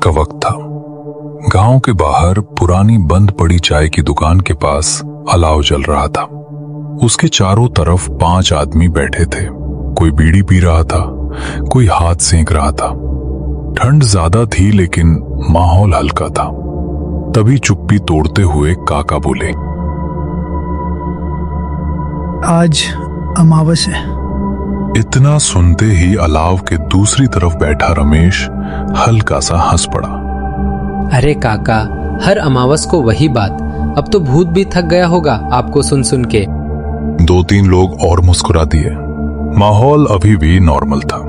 का वक्त था। गांव के बाहर पुरानी बंद पड़ी चाय की दुकान के पास अलाव जल रहा था। उसके चारों तरफ 5 आदमी बैठे थे। कोई बीड़ी पी रहा था, कोई हाथ सेंक रहा था। ठंड ज्यादा थी लेकिन माहौल हल्का था। तभी चुप्पी तोड़ते हुए काका बोले, आज अमावस है। इतना सुनते ही अलाव के दूसरी तरफ बैठा रमेश हल्का सा हंस पड़ा। अरे काका, हर अमावस को वही बात। अब तो भूत भी थक गया होगा आपको सुन सुन के। 2-3 लोग और मुस्कुरा दिए। माहौल अभी भी नॉर्मल था,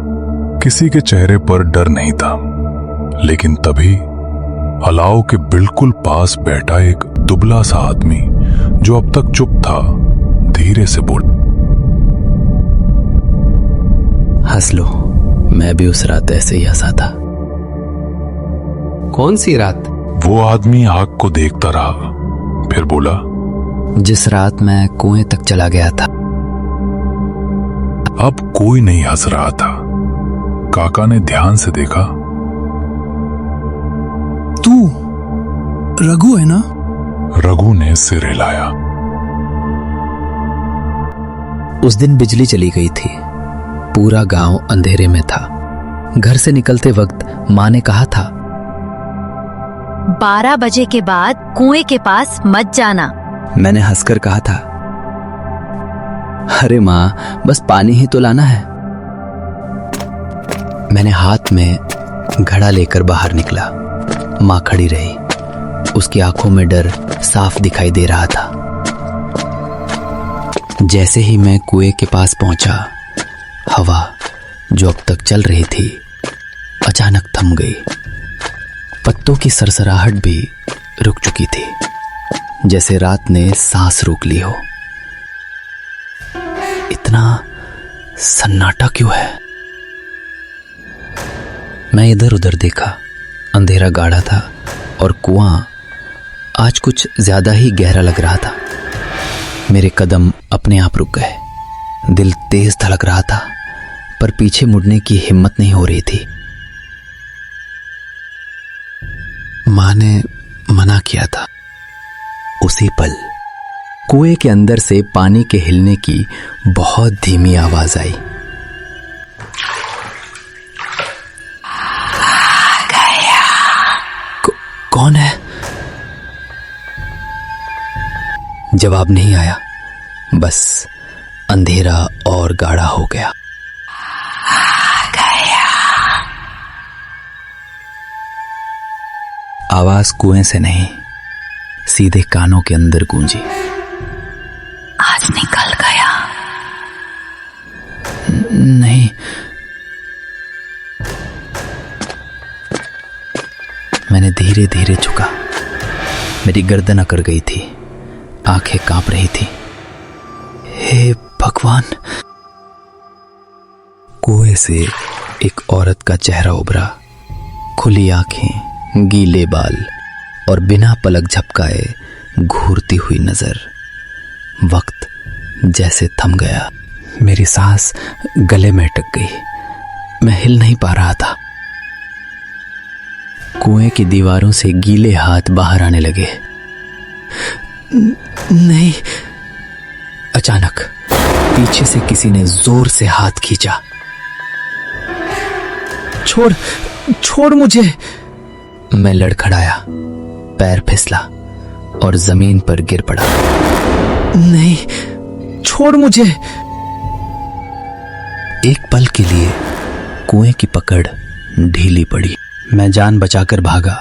किसी के चेहरे पर डर नहीं था। लेकिन तभी अलाव के बिल्कुल पास बैठा एक दुबला सा आदमी जो अब तक चुप था, धीरे से बोला, हंस लो, मैं भी उस रात ऐसे ही हंसा था। कौन सी रात? वो आदमी आग को देखता रहा, फिर बोला, जिस रात मैं कुएं तक चला गया था। अब कोई नहीं हंस रहा था। काका ने ध्यान से देखा। तू रघु है ना? रघु ने सिर हिलाया। उस दिन बिजली चली गई थी। पूरा गांव अंधेरे में था। घर से निकलते वक्त माँ ने कहा था, 12 बजे के बाद कुएं के पास मत जाना। मैंने हंसकर कहा था, अरे माँ, बस पानी ही तो लाना है। मैंने हाथ में घड़ा लेकर बाहर निकला। माँ खड़ी रही। उसकी आंखों में डर साफ दिखाई दे रहा था। जैसे ही मैं कुएं के पास पहुंचा, हवा जो अब तक चल रही थी अचानक थम गई। पत्तों की सरसराहट भी रुक चुकी थी, जैसे रात ने सांस रोक ली हो। इतना सन्नाटा क्यों है? मैं इधर उधर देखा। अंधेरा गाढ़ा था और कुआं आज कुछ ज्यादा ही गहरा लग रहा था। मेरे कदम अपने आप रुक गए। दिल तेज धड़क रहा था, पर पीछे मुड़ने की हिम्मत नहीं हो रही थी। मां ने मना किया था। उसी पल कुएं के अंदर से पानी के हिलने की बहुत धीमी आवाज आई। कौन है? जवाब नहीं आया। बस अंधेरा और गाढ़ा हो गया। आवाज कुएं से नहीं, सीधे कानों के अंदर गूंजी। आज निकल गया। नहीं, मैंने धीरे धीरे झुका। मेरी गर्दन अकड़ गई थी, आंखें कांप रही थी। हे भगवान! कुएं से एक औरत का चेहरा उभरा। खुली आंखें, गीले बाल और बिना पलक झपकाए घूरती हुई नजर। वक्त जैसे थम गया। मेरी सांस गले में अटक गई। मैं हिल नहीं पा रहा था। कुएं की दीवारों से गीले हाथ बाहर आने लगे। नहीं। अचानक पीछे से किसी ने जोर से हाथ खींचा। छोड़ मुझे। मैं लड़खड़ाया, पैर फिसला और जमीन पर गिर पड़ा। नहीं, छोड़ मुझे। एक पल के लिए कुएं की पकड़ ढीली पड़ी। मैं जान बचाकर भागा।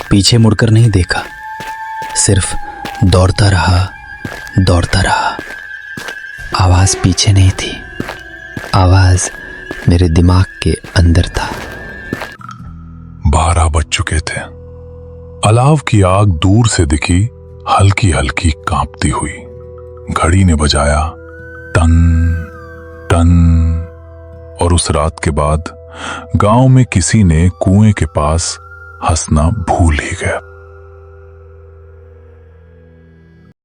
पीछे मुड़कर नहीं देखा, सिर्फ दौड़ता रहा। आवाज पीछे नहीं थी, आवाज मेरे दिमाग के अंदर था। 12 बज चुके थे। अलाव की आग दूर से दिखी, हल्की हल्की कांपती हुई। घड़ी ने बजाया टन टन। और उस रात के बाद गांव में किसी ने कुएं के पास हंसना भूल ही गया।